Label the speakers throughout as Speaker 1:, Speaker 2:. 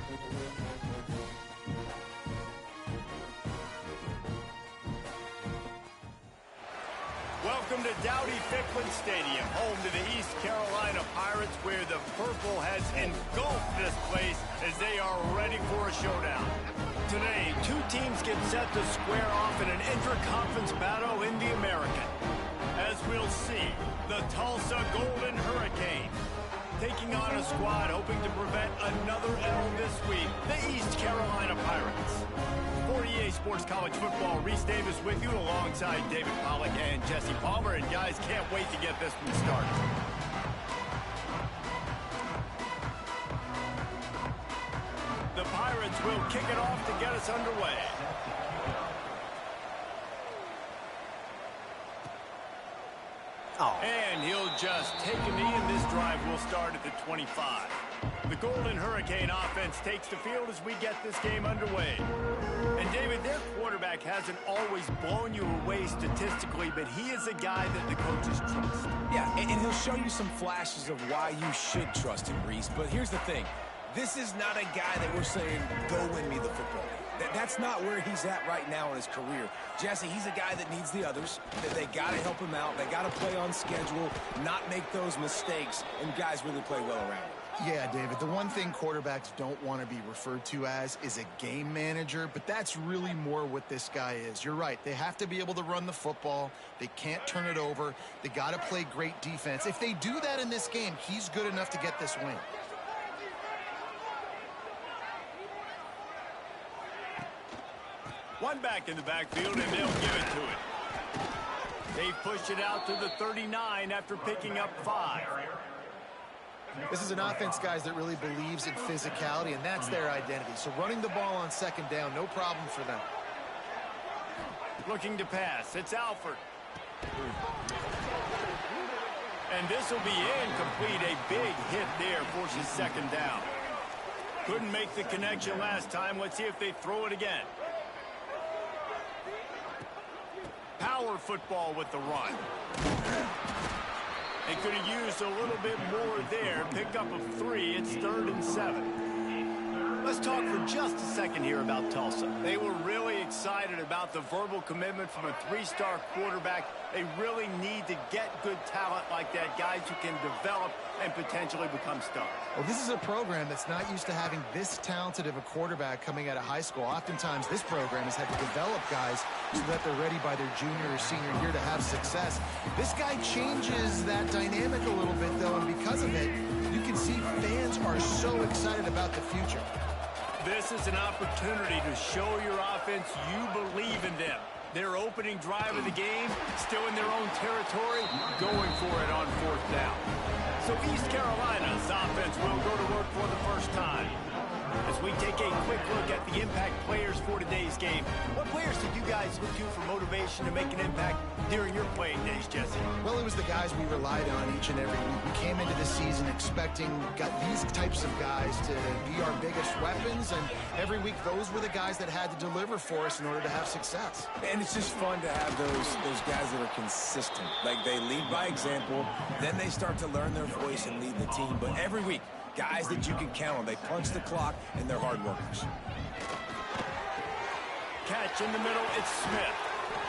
Speaker 1: Welcome to Dowdy-Ficklin Stadium, home to the East Carolina Pirates, where the purple has engulfed this place as they are ready for a showdown. Today, two teams get set to square off in an intra-conference battle in the American. As we'll see, the Tulsa Golden Hurricane taking on a squad hoping to prevent another L this week, the East Carolina Pirates. For EA Sports College Football, Reese Davis with you alongside David Pollack and Jesse Palmer. And guys, can't wait to get this one started. The Pirates will kick it off to get us underway. And he'll just take a knee, and this drive will start at the 25. The Golden Hurricane offense takes the field as we get this game underway. And David, their quarterback hasn't always blown you away statistically, but he is a guy that the coaches trust.
Speaker 2: Yeah, and he'll show you some flashes of why you should trust him, Reese. But here's the thing. This is not a guy that we're saying, go win me the football game. That's not where he's at right now in his career. Jesse, he's a guy that needs the others. They got to help him out. They got to play on schedule, not make those mistakes, and guys really play well around him.
Speaker 3: Yeah, David, the one thing quarterbacks don't want to be referred to as is a game manager, but that's really more what this guy is. You're right. They have to be able to run the football. They can't turn it over. They got to play great defense. If they do that in this game, he's good enough to get this win.
Speaker 1: One back in the backfield, and they'll give it to it. They've pushed it out to the 39 after picking up 5.
Speaker 3: This is an offense, guys, that really believes in physicality, and that's their identity. So running the ball on second down, no problem for them.
Speaker 1: Looking to pass. It's Alford. And this will be incomplete. A big hit there forces second down. Couldn't make the connection last time. Let's see if they throw it again. Power football with the run. They could have used a little bit more there. Pickup of 3. It's 3rd and 7. Let's talk for just a second here about Tulsa. They were really excited about the verbal commitment from a 3-star quarterback. They really need to get good talent like that, guys who can develop and potentially become stars.
Speaker 3: Well, this is a program that's not used to having this talented of a quarterback coming out of high school. Oftentimes, this program has had to develop guys so that they're ready by their junior or senior year to have success. This guy changes that dynamic a little bit, though, and because of it, you can see fans are so excited about the future.
Speaker 1: This is an opportunity to show your offense you believe in them. Their opening drive of the game, still in their own territory, going for it on 4th down. So East Carolina's offense will go to work for the first time. As we take a quick look at the impact players for today's game, what players did you guys look to for motivation to make an impact during your playing days, Jesse?
Speaker 3: Well, it was the guys we relied on each and every week. We came into the season expecting these types of guys to be our biggest weapons, and every week those were the guys that had to deliver for us in order to have success.
Speaker 2: And it's just fun to have those guys that are consistent. Like, they lead by example, then they start to learn their voice and lead the team. But every week, guys that you can count on. They punch the clock, and they're hard workers.
Speaker 1: Catch in the middle, it's Smith.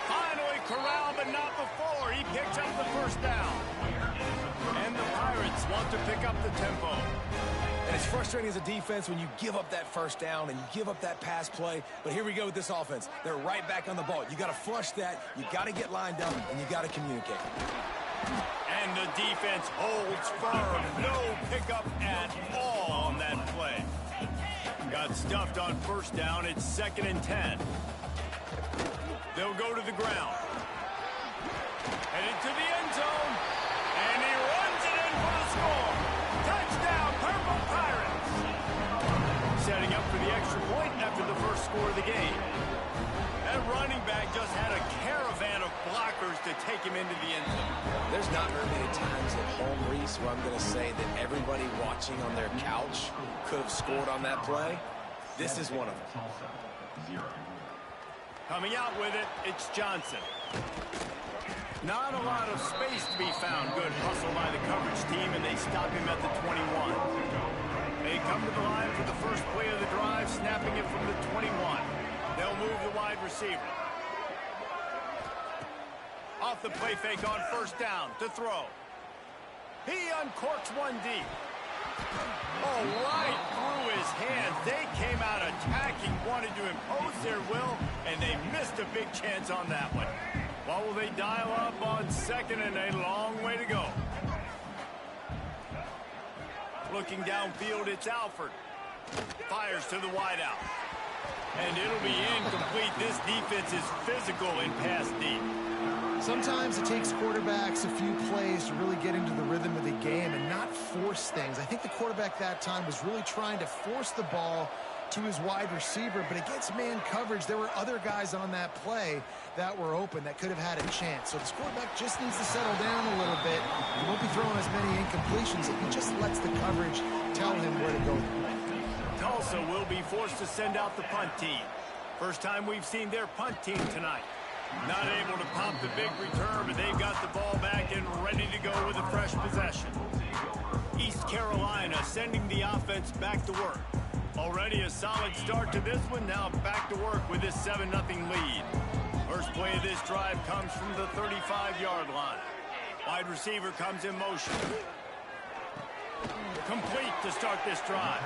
Speaker 1: Finally corralled, but not before. He picks up the first down. And the Pirates want to pick up the tempo.
Speaker 2: And it's frustrating as a defense when you give up that first down and you give up that pass play. But here we go with this offense. They're right back on the ball. You got to flush that. You got to get lined up, and you got to communicate.
Speaker 1: And the defense holds firm. No pickup at all on that play. Got stuffed on first down. It's 2nd and 10. They'll go to the ground. Headed to the end zone. And he runs it in for the score. Touchdown, Purple Pirates. Setting up for the extra point after the first score of the game. That running back just had a caravan of blockers to take him into the end zone.
Speaker 2: There's not very many times at home, Reese, where I'm going to say that everybody watching on their couch could have scored on that play. This is one of them.
Speaker 1: Coming out with it, it's Johnson. Not a lot of space to be found. Good hustle by the coverage team, and they stop him at the 21. They come to the line for the first play of the drive, snapping it from the 21. They'll move the wide receiver. Off the play fake on first down to throw. He uncorks one deep. Oh, right through his hands. They came out attacking, wanted to impose their will, and they missed a big chance on that one. What will they dial up on second, and a long way to go? Looking downfield, it's Alford. Fires to the wideout. And it'll be incomplete. This defense is physical in pass deep.
Speaker 3: Sometimes it takes quarterbacks a few plays to really get into the rhythm of the game and not force things. I think the quarterback that time was really trying to force the ball to his wide receiver, but against man coverage, there were other guys on that play that were open that could have had a chance. So this quarterback just needs to settle down a little bit. He won't be throwing as many incompletions if he just lets the coverage tell him where to go.
Speaker 1: Tulsa will be forced to send out the punt team. First time we've seen their punt team tonight. Not able to pop the big return, but they've got the ball back and ready to go with a fresh possession. East Carolina sending the offense back to work. Already a solid start to this one, now back to work with this 7-0 lead. First play of this drive comes from the 35-yard line. Wide receiver comes in motion. Complete to start this drive.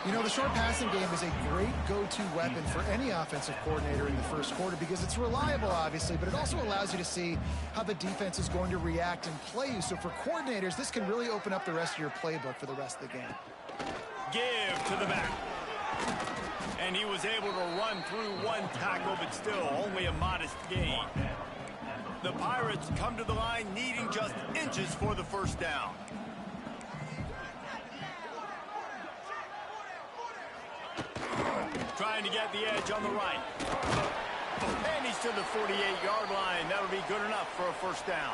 Speaker 3: You know, the short passing game is a great go-to weapon for any offensive coordinator in the first quarter because it's reliable, obviously, but it also allows you to see how the defense is going to react and play you. So for coordinators, this can really open up the rest of your playbook for the rest of the game.
Speaker 1: Give to the back. And he was able to run through one tackle, but still only a modest gain. The Pirates come to the line needing just inches for the first down. Trying to get the edge on the right. And he's to the 48-yard line. That'll be good enough for a first down.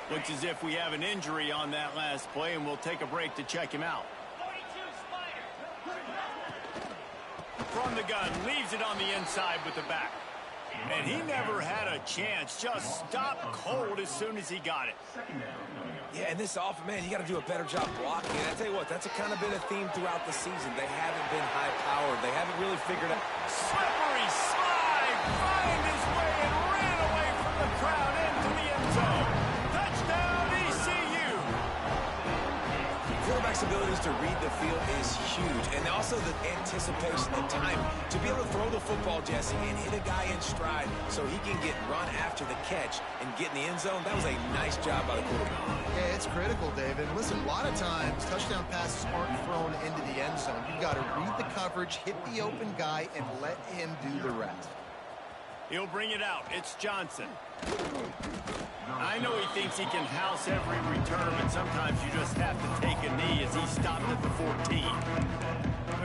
Speaker 1: Looks as if we have an injury on that last play, and we'll take a break to check him out. From the gun, leaves it on the inside with the back. And he never had a chance. Just stopped cold as soon as he got it.
Speaker 2: Yeah, and this offense, man, you got to do a better job blocking. And I tell you what, that's kind of been a theme throughout the season. They haven't been high-powered. They haven't really figured out.
Speaker 1: Slippery slide, find his way and ran away from the crowd into the end zone. Touchdown, ECU.
Speaker 2: Quarterback's abilities to read the field is huge, and also the anticipation, the time to be able to throw the football, Jesse, and hit a guy in stride so he can get run after the catch and get in the end zone. That was a nice job by the quarterback.
Speaker 3: Yeah, it's critical, David. Listen, a lot of times touchdown passes aren't thrown into the end zone. You've got to read the coverage, hit the open guy, and let him do the rest.
Speaker 1: He'll bring it out. It's Johnson. I know he thinks he can house every return, but sometimes you just have to take a knee as he stopped at the 14.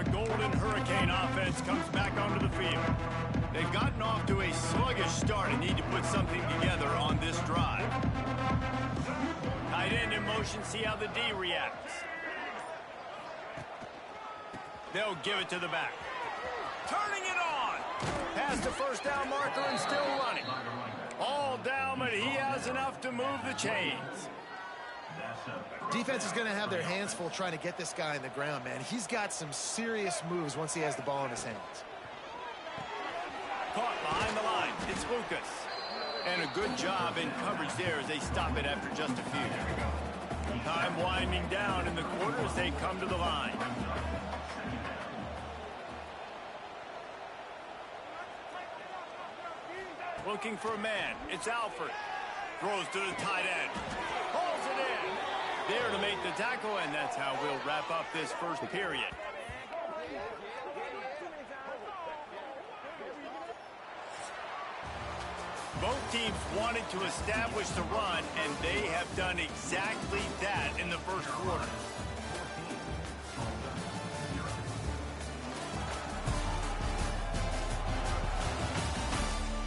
Speaker 1: The Golden Hurricane offense comes back onto the field. They've gotten off to a sluggish start and need to put something together on this drive. Tight end in motion, see how the D reacts. They'll give it to the back. Turning it on. Past the first down marker and still running. All down, but he has enough to move the chains.
Speaker 3: Defense is going to have their hands full trying to get this guy on the ground, man. He's got some serious moves once he has the ball in his hands.
Speaker 1: Caught behind the line. It's Lucas. And a good job in coverage there as they stop it after just a few. Time winding down in the quarter as they come to the line. Looking for a man. It's Alford. Throws to the tight end. Pulls it in. There to make the tackle, and that's how we'll wrap up this first period. Both teams wanted to establish the run, and they have done exactly that in the first quarter.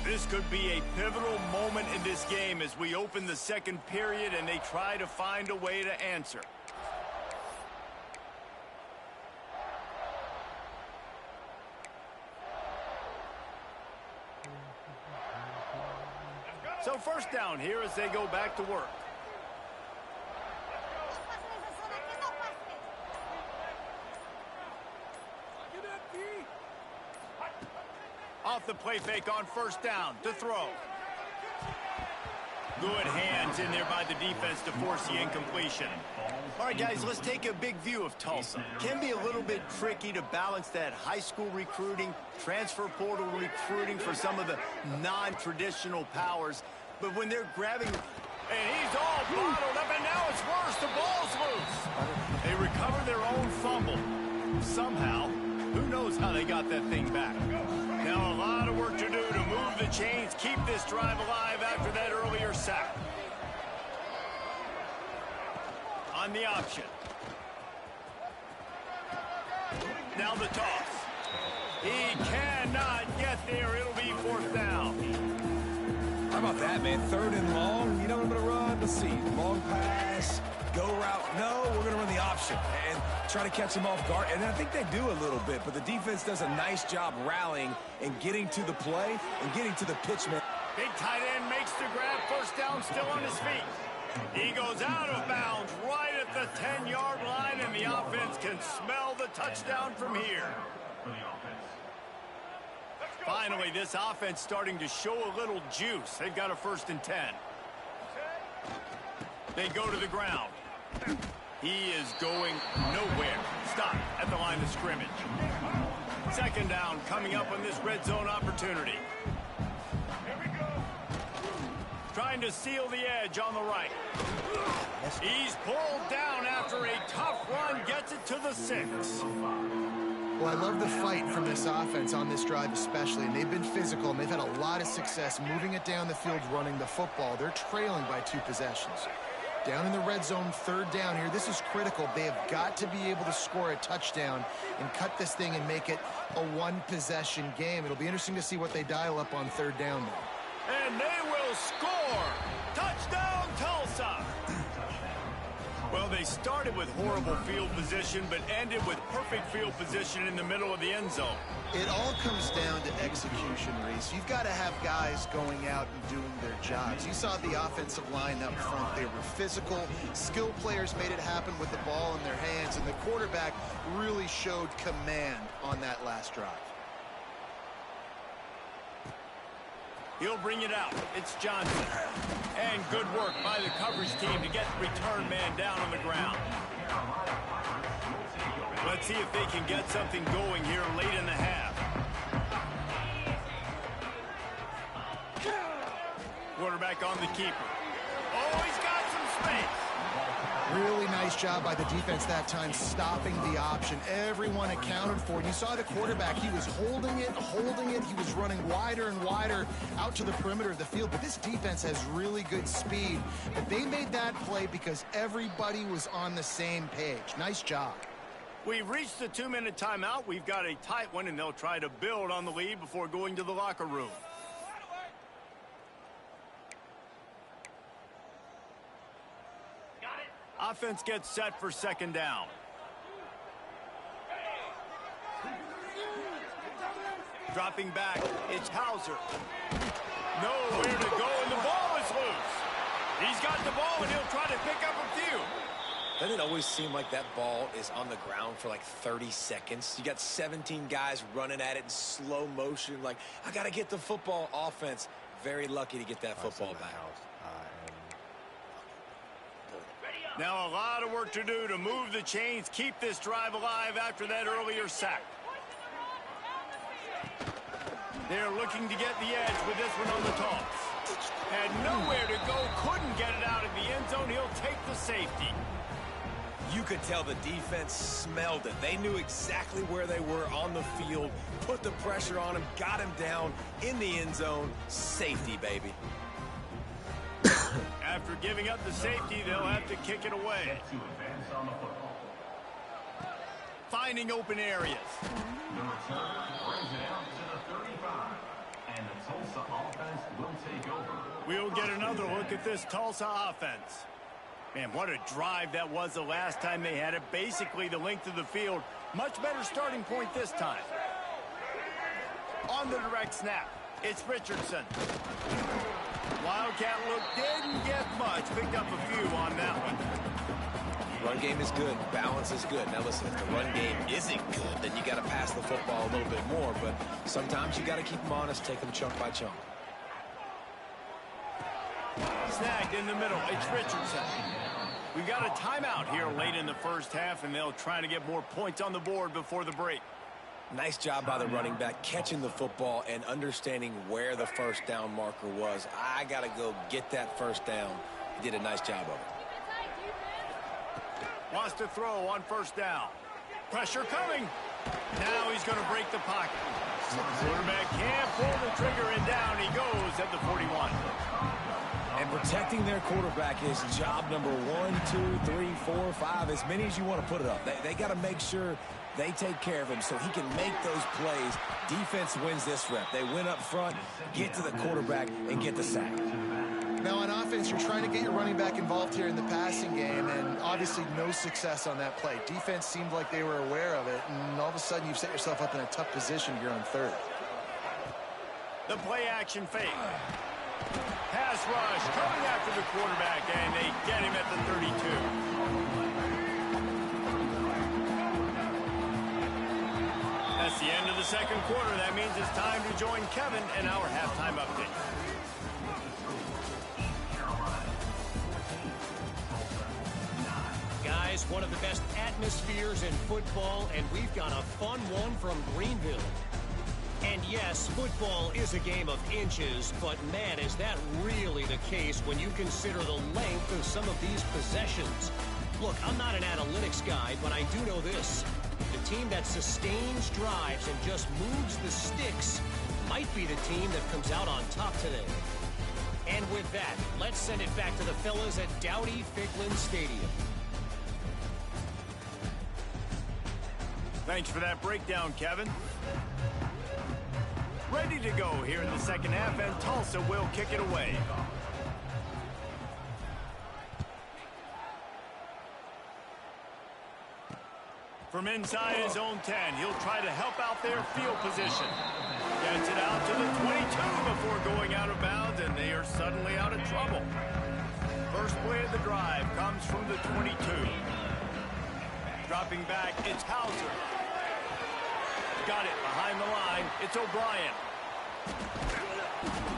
Speaker 1: This could be a pivotal moment in this game as we open the second period and they try to find a way to answer. So first down here as they go back to work. Off the play fake on first down to throw. Good hands in there by the defense to force the incompletion. All right, guys, let's take a big view of Tulsa. Can be a little bit tricky to balance that high school recruiting, transfer portal recruiting for some of the non-traditional powers. But when they're grabbing, and he's all bottled up, and now it's worse. The ball's loose. They recover their own fumble. Somehow, who knows how they got that thing back. Now a lot of work to do to move the chains, keep this drive alive after that earlier sack. On the option. Now the toss. He cannot get there. It'll be fourth down.
Speaker 2: How about that, man? Third and long. You know what I'm going to run? Let's see. Long pass. Go route. No, we're going to run the option and try to catch him off guard. And I think they do a little bit, but the defense does a nice job rallying and getting to the play and getting to the pitch man.
Speaker 1: Big tight end makes the grab. First down, still on his feet. He goes out of bounds right at the 10-yard line, and the offense can smell the touchdown from here. Finally, this offense starting to show a little juice. They've got a 1st and 10. They go to the ground. He is going nowhere. Stop at the line of scrimmage. 2nd down coming up on this red zone opportunity. Trying to seal the edge on the right. He's pulled down after a tough run, gets it to the 6.
Speaker 3: Well, I love the fight from this offense on this drive especially, and they've been physical, and they've had a lot of success moving it down the field, running the football. They're trailing by 2 possessions. Down in the red zone, 3rd down here. This is critical. They have got to be able to score a touchdown and cut this thing and make it a 1-possession game. It'll be interesting to see what they dial up on 3rd down, though.
Speaker 1: And they will score! Touchdown, Tulsa! Well, they started with horrible field position, but ended with perfect field position in the middle of the end zone.
Speaker 3: It all comes down to execution, Reese. You've got to have guys going out and doing their jobs. You saw the offensive line up front. They were physical. Skilled players made it happen with the ball in their hands, and the quarterback really showed command on that last drive.
Speaker 1: He'll bring it out. It's Johnson. And good work by the coverage team to get the return man down on the ground. Let's see if they can get something going here late in the half. Quarterback on the keeper. Oh, he's got some space.
Speaker 3: Really nice job by the defense that time, stopping the option. Everyone accounted for it. You saw the quarterback. He was holding it. He was running wider and wider out to the perimeter of the field. But this defense has really good speed. But they made that play because everybody was on the same page. Nice job.
Speaker 1: We've reached the 2-minute timeout. We've got a tight one, and they'll try to build on the lead before going to the locker room. Offense gets set for 2nd down. Dropping back, it's Hauser. Nowhere to go, and the ball is loose. He's got the ball, and he'll try to pick up a few.
Speaker 2: Doesn't it always seem like that ball is on the ground for like 30 seconds? You got 17 guys running at it in slow motion. Like, I got to get the football. Offense, very lucky to get that football back.
Speaker 1: Now a lot of work to do to move the chains, keep this drive alive after that earlier sack. They're looking to get the edge with this one on the toss. Had nowhere to go, couldn't get it out of the end zone. He'll take the safety.
Speaker 2: You could tell the defense smelled it. They knew exactly where they were on the field, put the pressure on him, got him down in the end zone. Safety, baby.
Speaker 1: After giving up the safety, they'll have to kick it away. Finding open areas.
Speaker 4: The return brings it out to the 35, and the Tulsa offense will take over.
Speaker 1: We'll get another look at this Tulsa offense. Man, what a drive that was the last time they had it. Basically the length of the field. Much better starting point this time. On the direct snap, it's Richardson. Wildcat look didn't get much. Picked up a few on that one.
Speaker 2: Run game is good. Balance is good. Now listen, if the run game isn't good, then you got to pass the football a little bit more. But sometimes you got to keep them honest, take them chunk by chunk.
Speaker 1: Snagged in the middle. It's Richardson. We've got a timeout here late in the first half, and they'll try to get more points on the board before the break.
Speaker 2: Nice job by the running back catching the football and understanding where the first down marker was. I got to go get that first down. He did a nice job of it.
Speaker 1: Wants to throw on first down. Pressure coming. Now he's going to break the pocket. Quarterback can't pull the trigger, and down he goes at the 41.
Speaker 2: And protecting their quarterback is job number 1, 2, 3, 4, 5, as many as you want to put it up. They got to make sure they take care of him so he can make those plays. Defense wins this rep. They win up front, get to the quarterback, and get the sack.
Speaker 3: Now on offense, you're trying to get your running back involved here in the passing game, and obviously no success on that play. Defense seemed like they were aware of it, and all of a sudden you've set yourself up in a tough position here on third.
Speaker 1: The play action fake. Pass rush coming after the quarterback, and they get him at the 32. That's the end of the second quarter. That means it's time to join Kevin in our halftime update.
Speaker 5: Guys, one of the best atmospheres in football, and we've got a fun one from Greenville. And yes, football is a game of inches, but man, is that really the case when you consider the length of some of these possessions. Look, I'm not an analytics guy, but I do know this. The team that sustains drives and just moves the sticks might be the team that comes out on top today. And with that, let's send it back to the fellas at Dowdy-Ficklin Stadium.
Speaker 1: Thanks for that breakdown, Kevin. Ready to go here in the second half, and Tulsa will kick it away. From inside his own 10, he'll try to help out their field position. Gets it out to the 22 before going out of bounds, and they are suddenly out of trouble. First play of the drive comes from the 22. Dropping back, it's Hauser. Got it behind the line. It's O'Brien.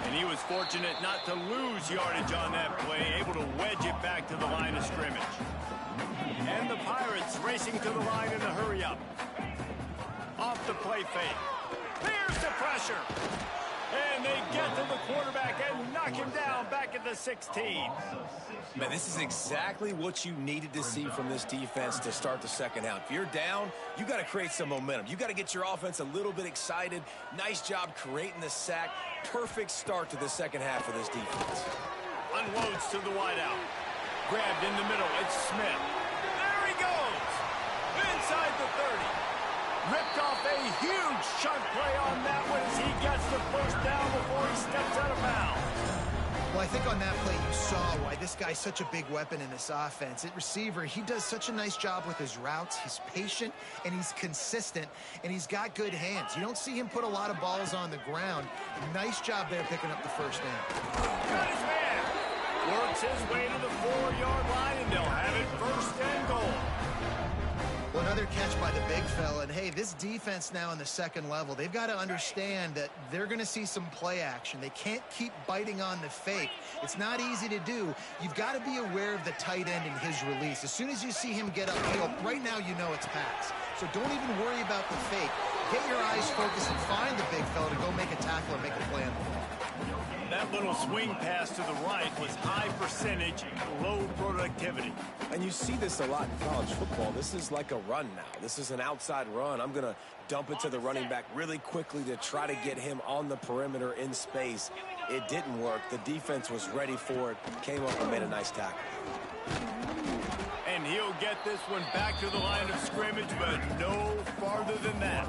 Speaker 1: And he was fortunate not to lose yardage on that play, able to wedge it back to the line of scrimmage. And the Pirates racing to the line in a hurry-up. Off the play fake. There's the pressure. And they get to the quarterback and knock him down back at the 16.
Speaker 2: Man, this is exactly what you needed to see from this defense to start the second half. If you're down, you got to create some momentum. You got to get your offense a little bit excited. Nice job creating the sack. Perfect start to the second half of this defense.
Speaker 1: Unloads to the wideout. Grabbed in the middle. It's Smith. There he goes. Inside the 30. Ripped off a huge chunk play on that one as he gets the first down before he steps out of bounds.
Speaker 3: Well, I think on that play you saw why this guy's such a big weapon in this offense. At receiver, he does such a nice job with his routes. He's patient, and he's consistent, and he's got good hands. You don't see him put a lot of balls on the ground. Nice job there picking up the first down.
Speaker 1: Got his man. Works his way to the 4-yard line, and they'll have it first and goal.
Speaker 3: Well, another catch by the big fella. And, hey, this defense now in the second level, they've got to understand that they're going to see some play action. They can't keep biting on the fake. It's not easy to do. You've got to be aware of the tight end and his release. As soon as you see him get upfield, right now you know it's pass. So don't even worry about the fake. Get your eyes focused and find the big fella to go make a tackle or make a play on the ball.
Speaker 1: That little swing pass to the right was high percentage, low productivity.
Speaker 2: And you see this a lot in college football. This is like a run now. This is an outside run. I'm going to dump it to the running back really quickly to try to get him on the perimeter in space. It didn't work. The defense was ready for it, came up and made a nice tackle.
Speaker 1: And he'll get this one back to the line of scrimmage, but no farther than that.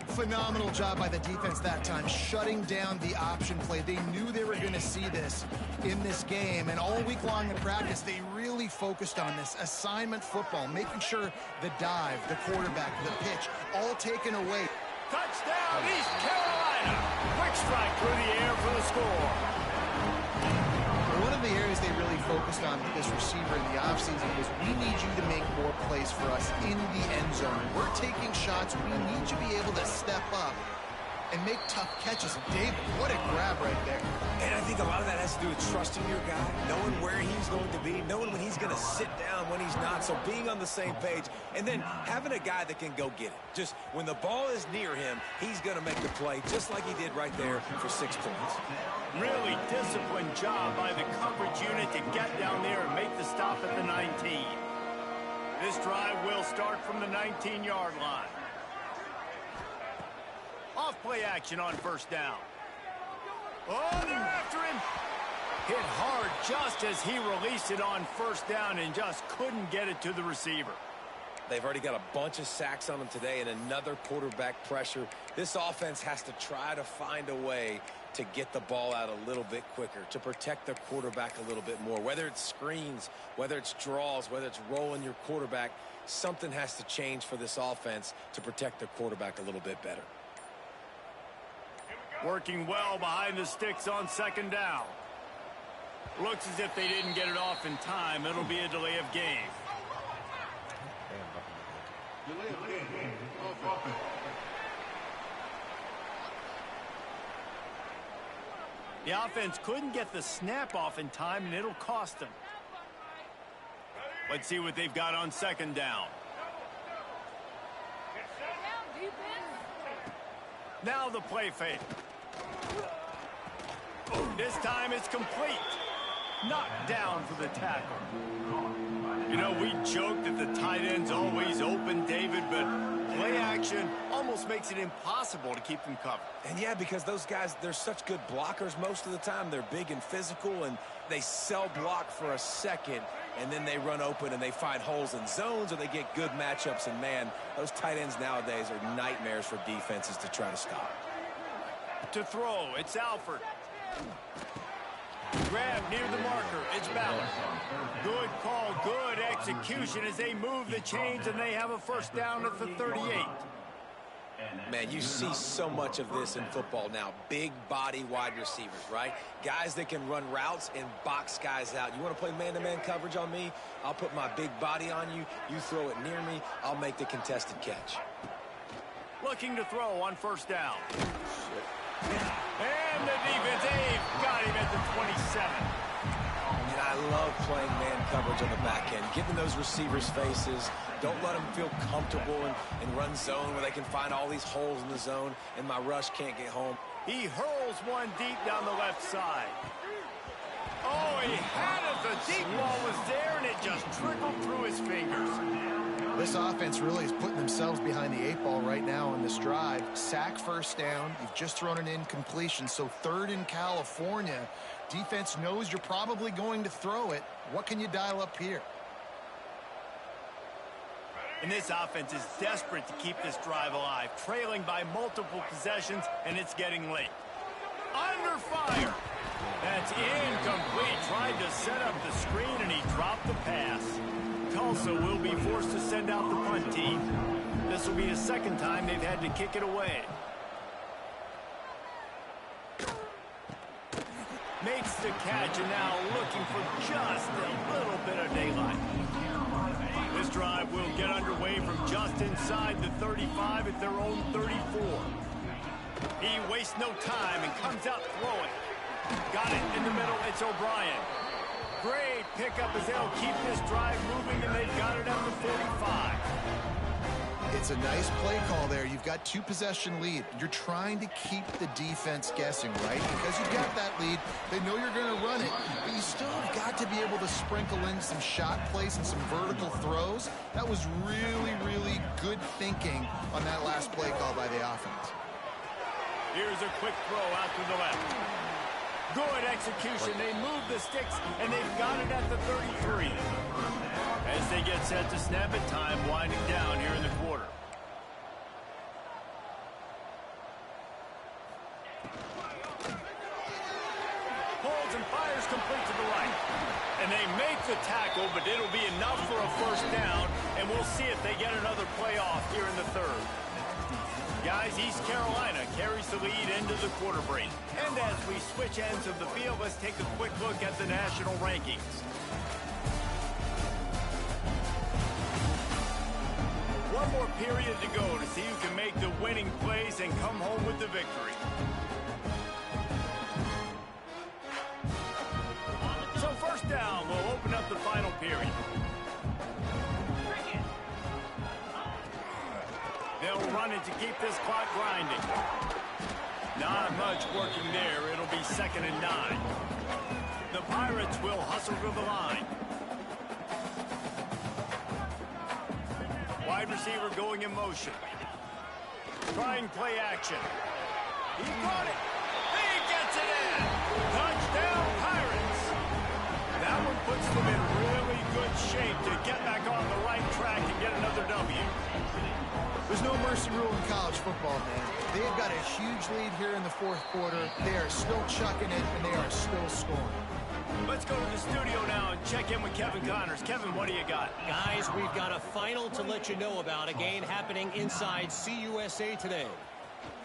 Speaker 3: Phenomenal job by the defense that time, shutting down the option play. They knew they were going to see this in this game, and all week long in practice, they really focused on this assignment football, making sure the dive, the quarterback, the pitch, all taken away.
Speaker 1: Touchdown, East Carolina. Quick strike through the air for the score.
Speaker 3: One of the areas they really focused on with this receiver in the offseason was we need you to make more plays for us in the end zone. We're taking shots. We need you to be able to step up and make tough catches. And David, what a grab right there.
Speaker 2: And I think a lot of that has to do with trusting your guy, knowing where he's going to be, knowing when he's going to sit down, when he's not. So being on the same page, and then having a guy that can go get it. Just when the ball is near him, he's going to make the play, just like he did right there for 6 points.
Speaker 1: Really disciplined job by the coverage unit to get down there and make the stop at the 19. This drive will start from the 19-yard line. Off play action on first down. Oh, they're after him. Hit hard just as he released it on first down and just couldn't get it to the receiver.
Speaker 2: They've already got a bunch of sacks on them today and another quarterback pressure. This offense has to try to find a way to get the ball out a little bit quicker, to protect their quarterback a little bit more. Whether it's screens, whether it's draws, whether it's rolling your quarterback, something has to change for this offense to protect their quarterback a little bit better.
Speaker 1: Working well behind the sticks on second down. Looks as if they didn't get it off in time. It'll be a delay of game. The offense couldn't get the snap off in time, and it'll cost them. Let's see what they've got on second down. Now the play fake. This time it's complete. Knocked down for the tackle. You know, we joke that the tight end's always open, David, but play action almost makes it impossible to keep them covered.
Speaker 2: And yeah, because those guys, they're such good blockers most of the time. They're big and physical, and they cell block for a second, and then they run open and they find holes in zones, or they get good matchups. And man, those tight ends nowadays are nightmares for defenses to try to stop.
Speaker 1: To throw, it's Alford. Grab near the marker, it's Ballard. Good call, good execution as they move the chains, and they have a first down at the 38.
Speaker 2: Man, you see so much of this in football now. Big body wide receivers, right? Guys that can run routes and box guys out. You want to play man-to-man coverage on me? I'll put my big body on you. You throw it near me, I'll make the contested catch.
Speaker 1: Looking to throw on first down. And the defense, they've got him at the 27.
Speaker 2: And I love playing man coverage on the back end, giving those receivers faces. Don't let them feel comfortable and run zone where they can find all these holes in the zone, and my rush can't get home.
Speaker 1: He hurls one deep down the left side. Oh, he had it. The deep ball was there, and it just trickled through his fingers.
Speaker 3: This offense really is putting themselves behind the 8 ball right now on this drive. Sack first down. You've just thrown an incompletion, so third in California. Defense knows you're probably going to throw it. What can you dial up here?
Speaker 1: And this offense is desperate to keep this drive alive, trailing by multiple possessions, and it's getting late. Under fire. That's incomplete. Tried to set up the screen, and he dropped the pass. Tulsa will be forced to send out the punt team. This will be the second time they've had to kick it away. Makes the catch, and now looking for just a little bit of daylight. This drive will get underway from just inside the 35 at their own 34. He wastes no time and comes out throwing. Got it in the middle. It's O'Brien. Great pickup as they'll keep this drive moving, and they've got it at the 45.
Speaker 3: It's a nice play call there. You've got 2-possession lead. You're trying to keep the defense guessing, right? Because you've got that lead, they know you're going to run it, but you still have got to be able to sprinkle in some shot plays and some vertical throws. That was really, really good thinking on that last play call by the offense.
Speaker 1: Here's a quick throw out to the left. Good execution. They move the sticks, and they've got it at the 33. As they get set to snap it, time winding down here in the quarter. Holds and fires complete to the right. And they make the tackle, but it'll be enough for a first down, and we'll see if they get another play off here in the third. Guys, East Carolina carries the lead end of the quarter break. And as we switch ends of the field, let's take a quick look at the national rankings. One more period to go to see who can make the winning plays and come home with the victory. So first down, we'll open up the final period. They'll run it to keep this clock grinding. Not much working there. It'll be 2nd and 9. The Pirates will hustle to the line. Wide receiver going in motion. Trying play action. He got it. He gets it in. Touchdown, Pirates. That one puts them in really good shape to get back on the right track and get another W.
Speaker 3: There's no mercy rule in college football, man. They've got a huge lead here in the 4th quarter. They are still chucking it, and they are still scoring.
Speaker 1: Let's go to the studio now and check in with Kevin Connors. Kevin, what do you got?
Speaker 5: Guys, we've got a final to let you know about, a game happening inside CUSA today.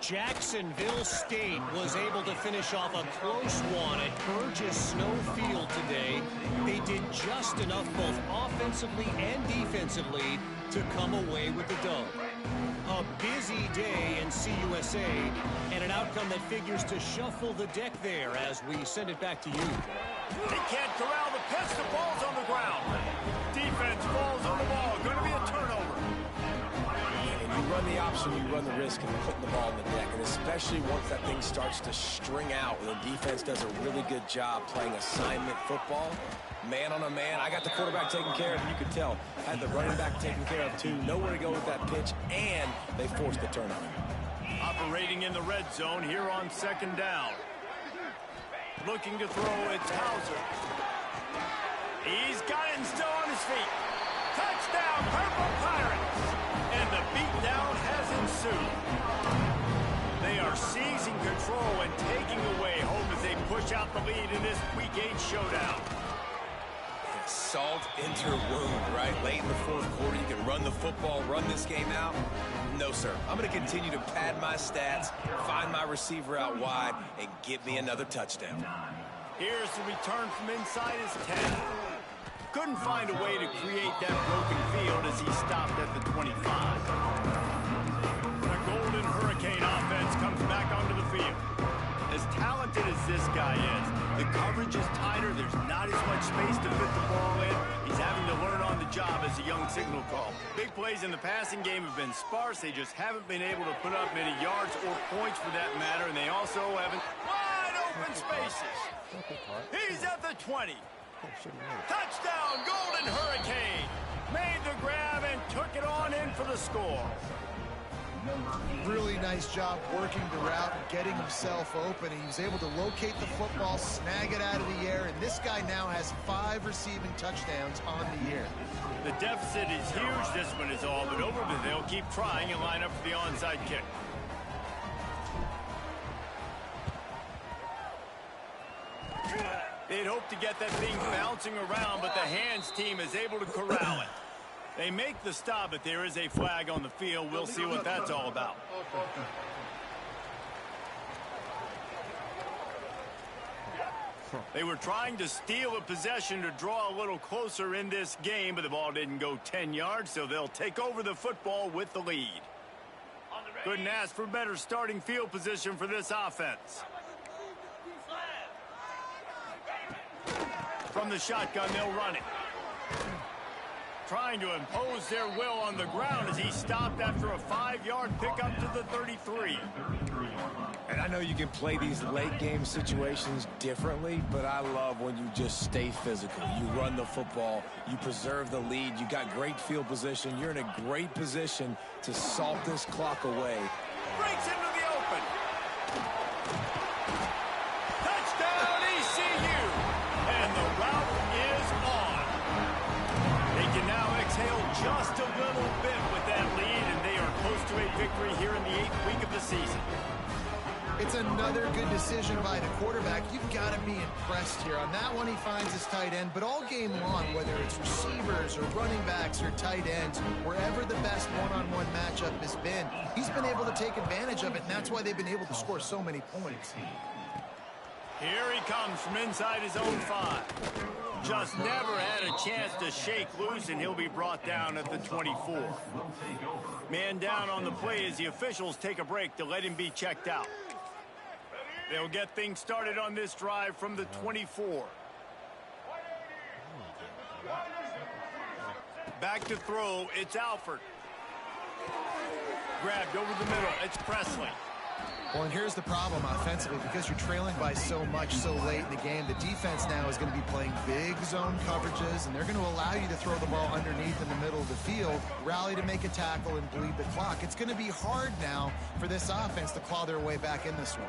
Speaker 5: Jacksonville State was able to finish off a close one at Burgess Snow Field today. They did just enough both offensively and defensively to come away with the dub. A busy day in CUSA and an outcome that figures to shuffle the deck there as we send it back to you.
Speaker 1: They can't corral the pitch. The ball's on the ground. Defense falls on the ball. Going to be a turnover.
Speaker 2: And you run the option, you run the risk of putting the ball in the deck, and especially once that thing starts to string out, and the defense does a really good job playing assignment football. Man on a man. I got the quarterback taken care of. You could tell. Had the running back taken care of, too. Nowhere to go with that pitch, and they forced the turnover.
Speaker 1: Operating in the red zone here on 2nd down. Looking to throw, it's Hauser. He's got it and still on his feet. Touchdown, Purple Pirates! And the beatdown has ensued. They are seizing control and taking away hope as they push out the lead in this Week 8 showdown.
Speaker 2: Salt into your wound, right? Late in the 4th quarter, you can run the football, run this game out. No, sir. I'm going to continue to pad my stats, find my receiver out wide, and get me another touchdown.
Speaker 1: Here's the return from inside his 10. Couldn't find a way to create that broken field as he stopped at the 25. The Golden Hurricane offense comes back onto the field. As talented as this guy is, the coverage is tighter. There's not as much space to fit the ball in. He's having to learn on the job as a young signal call. Big plays in the passing game have been sparse. They just haven't been able to put up many yards or points for that matter, and they also haven't wide open spaces. He's at the 20. Touchdown, Golden Hurricane. Made the grab and took it on in for the score.
Speaker 3: Really nice job working the route and getting himself open. He was able to locate the football, snag it out of the air, and this guy now has 5 receiving touchdowns on the year.
Speaker 1: The deficit is huge. This one is all but over, but they'll keep trying and line up for the onside kick. They'd hoped to get that thing bouncing around, but the hands team is able to corral it. They make the stop, but there is a flag on the field. We'll see what that's all about. They were trying to steal a possession to draw a little closer in this game, but the ball didn't go 10 yards, so they'll take over the football with the lead. Couldn't ask for better starting field position for this offense. From the shotgun, they'll run it. Trying to impose their will on the ground as he stopped after a 5-yard pickup to the 33.
Speaker 2: And I know you can play these late-game situations differently, but I love when you just stay physical. You run the football, you preserve the lead, you got great field position, you're in a great position to salt this clock away.
Speaker 1: Breaks into the open. Touchdown, ECU! And the route is on. They can now exhale just a little bit with that lead, and they are close to a victory here in the 8th week of the season.
Speaker 3: It's another good decision by the quarterback. You've got to be impressed here. On that one, he finds his tight end, but all game long, whether it's receivers or running backs or tight ends, wherever the best one-on-one matchup has been, he's been able to take advantage of it, and that's why they've been able to score so many points.
Speaker 1: Here he comes from inside his own 5. Just never had a chance to shake loose, and he'll be brought down at the 24. Man down on the play as the officials take a break to let him be checked out. They'll get things started on this drive from the 24. Back to throw, it's Alford. Grabbed over the middle, it's Presley.
Speaker 3: Well, and here's the problem offensively. Because you're trailing by so much so late in the game, the defense now is going to be playing big zone coverages, and they're going to allow you to throw the ball underneath in the middle of the field, rally to make a tackle, and bleed the clock. It's going to be hard now for this offense to claw their way back in this one.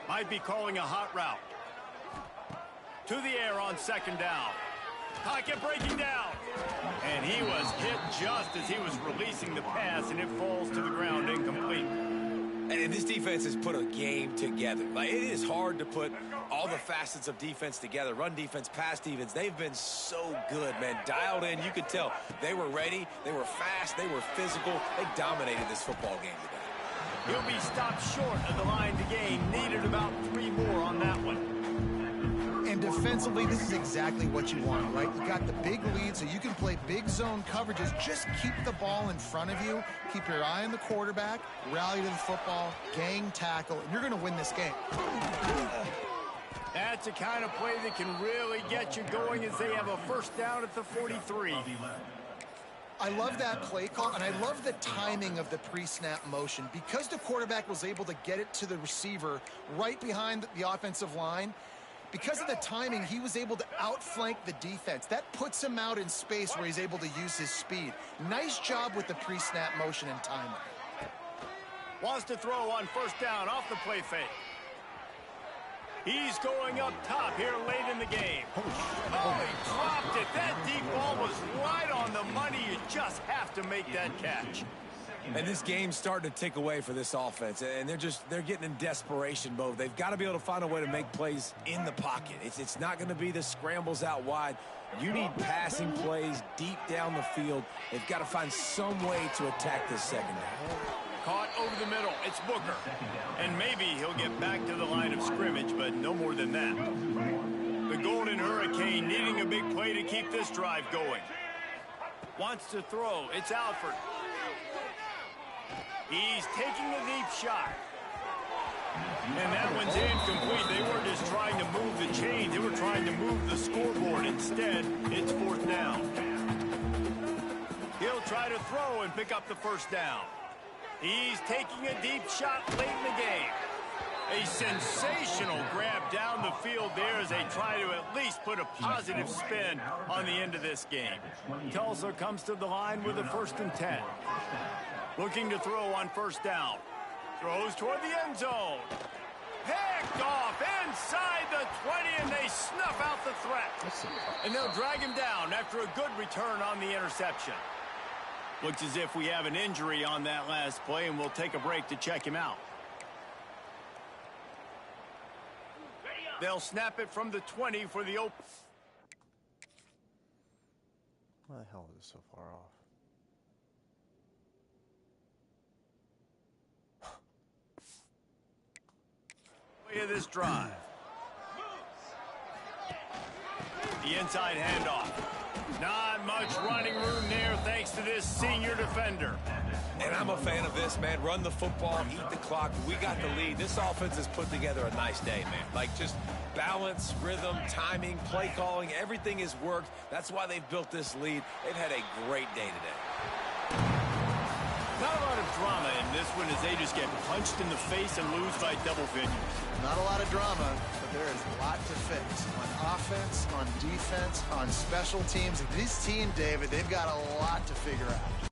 Speaker 1: Might be calling a hot route. To the air on second down. Pocket breaking down. And he was hit just as he was releasing the pass, and it falls to the ground incomplete.
Speaker 2: And this defense has put a game together. Like, it is hard to put all the facets of defense together. Run defense, pass defense. They've been so good, man. Dialed in. You could tell they were ready. They were fast. They were physical. They dominated this football game today.
Speaker 1: He'll be stopped short of the line to gain. Needed about 3 more on that one.
Speaker 3: And defensively, this is exactly what you want, right? You got the big lead, so you can play big zone coverages. Just keep the ball in front of you. Keep your eye on the quarterback. Rally to the football. Gang tackle. And you're going to win this game.
Speaker 1: That's the kind of play that can really get you going as they have a first down at the 43.
Speaker 3: I love that play call, and I love the timing of the pre-snap motion. Because the quarterback was able to get it to the receiver right behind the offensive line, because of the timing, he was able to outflank the defense. That puts him out in space where he's able to use his speed. Nice job with the pre-snap motion and timing.
Speaker 1: Wants to throw on first down off the play fake. He's going up top here late in the game. Oh, he dropped it. That deep ball was right on the money. You just have to make that catch.
Speaker 2: And this game's starting to tick away for this offense, and they're getting in desperation mode. They've got to be able to find a way to make plays in the pocket. It's not going to be the scrambles out wide. You need passing plays deep down the field. They've got to find some way to attack this second down.
Speaker 1: Caught over the middle. It's Booker. And maybe he'll get back to the line of scrimmage, but no more than that. The Golden Hurricane needing a big play to keep this drive going. Wants to throw. It's Alford. He's taking a deep shot. And that one's incomplete. They weren't just trying to move the chains. They were trying to move the scoreboard. Instead, it's fourth down. He'll try to throw and pick up the first down. He's taking a deep shot late in the game. A sensational grab down the field there as they try to at least put a positive spin on the end of this game. Tulsa comes to the line with a 1st and 10. Looking to throw on first down. Throws toward the end zone. Picked off inside the 20, and they snuff out the threat. And they'll drag him down after a good return on the interception. Looks as if we have an injury on that last play, and we'll take a break to check him out. They'll snap it from the 20 for the open.
Speaker 6: Why the hell is it so far off?
Speaker 1: Of this drive. The inside handoff. Not much running room there thanks to this senior defender.
Speaker 2: And I'm a fan of this, man. Run the football, eat the clock. We got the lead. This offense has put together a nice day, man. Like, just balance, rhythm, timing, play calling, everything has worked. That's why they've built this lead. They've had a great day today.
Speaker 1: Not a lot of drama in this one as they just get punched in the face and lose by double figures.
Speaker 3: Not a lot of drama, but there is a lot to fix on offense, on defense, on special teams. This team, David, they've got a lot to figure out.